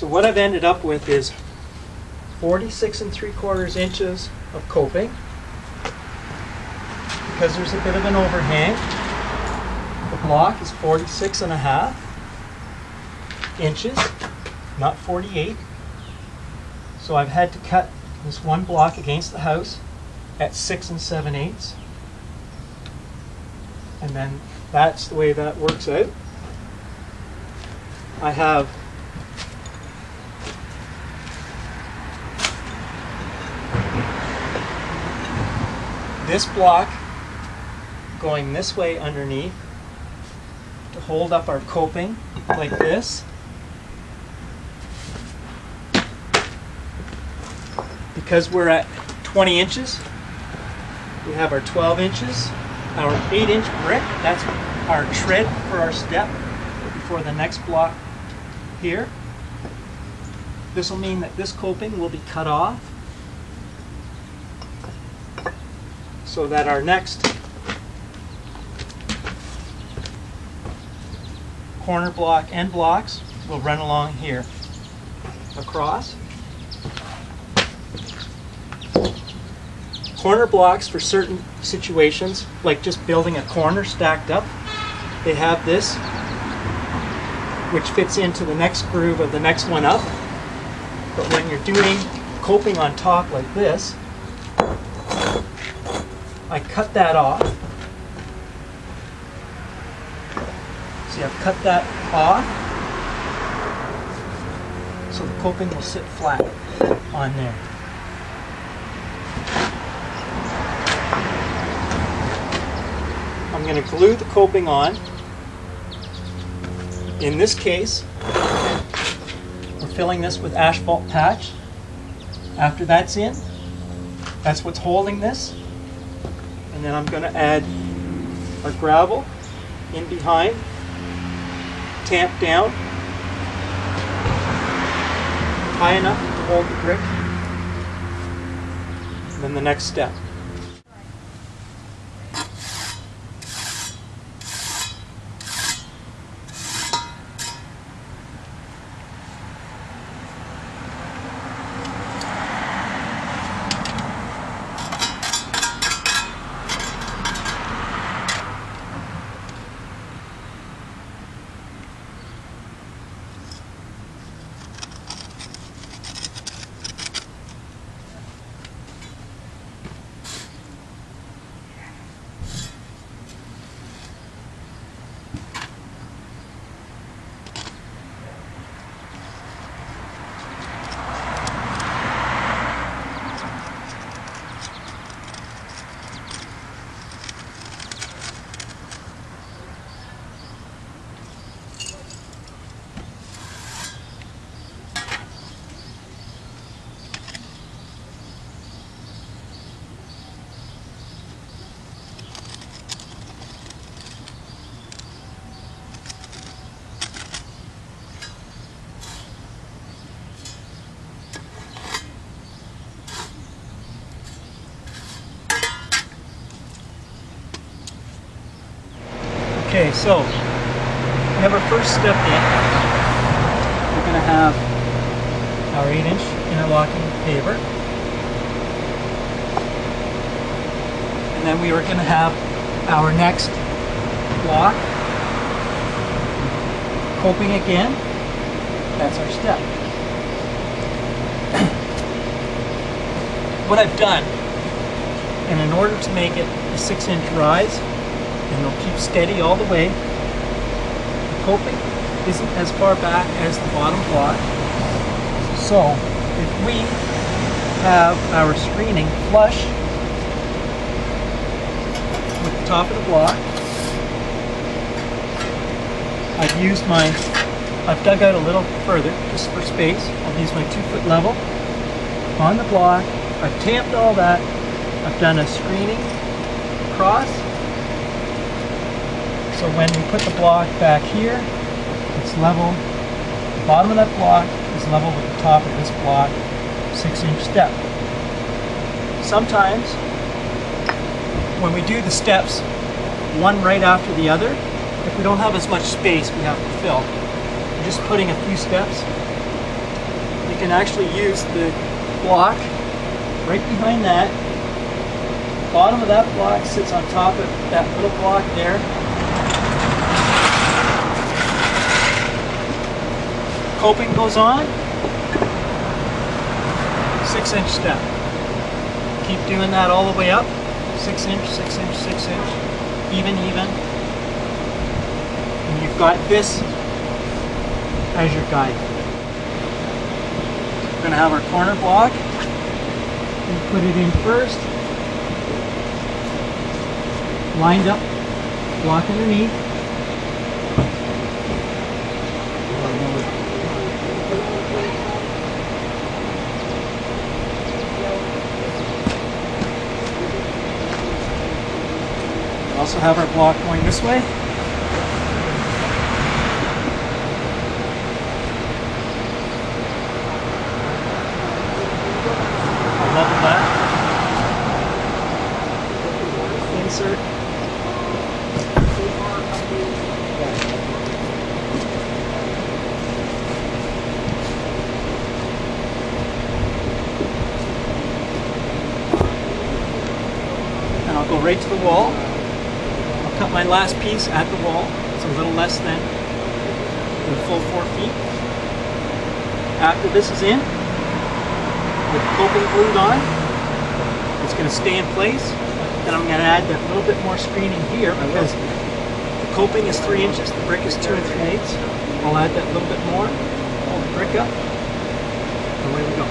So what I've ended up with is 46 3/4 inches of coping. Because there's a bit of an overhang, the block is 46.5 inches, not 48. So I've had to cut this one block against the house at 6 7/8. And then that's the way that works out. I have this block going this way underneath to hold up our coping like this. Because we're at 20 inches, we have our 12 inches, our 8-inch brick, that's our tread for our step before the next block here. This will mean that this coping will be cut off so that our next corner block and blocks will run along here across. Corner blocks for certain situations, like just building a corner stacked up, they have this which fits into the next groove of the next one up. But when you're doing coping on top like this, I cut that off. See, I've cut that off so the coping will sit flat on there. I'm going to glue the coping on. In this case, we're filling this with asphalt patch. After that's in, that's what's holding this. And then I'm going to add our gravel in behind, tamp down, high enough to hold the brick. And then the next step. Okay, so we have our first step in. We're going to have our 8-inch interlocking paver. And then we are going to have our next block. Coping again. That's our step. What I've done, and in order to make it a 6-inch rise, and it'll keep steady all the way, the coping isn't as far back as the bottom block. So if we have our screening flush with the top of the block, I've dug out a little further just for space. I've used my 2-foot level on the block. I've tamped all that. I've done a screening across. So when we put the block back here, it's level. The bottom of that block is level with the top of this block, 6-inch step. Sometimes when we do the steps, one right after the other, if we don't have as much space we have to fill, we're just putting a few steps can actually use the block right behind that. Bottom of that block sits on top of that little block there. Coping goes on. 6-inch step. Keep doing that all the way up. 6 inch, 6 inch, 6 inch. Even. And you've got this as your guide. We're going to have our corner block. We put it in first. Lined up. Block underneath. We also have our block going this way. I'll level that. Insert. And I'll go right to the wall. Cut my last piece at the wall. It's a little less than the full 4 feet. After this is in, with the coping glued on, it's going to stay in place. Then I'm going to add that little bit more screening here because the coping is 3 inches, the brick is 2 3/8. I'll add that little bit more, hold the brick up, and away we go.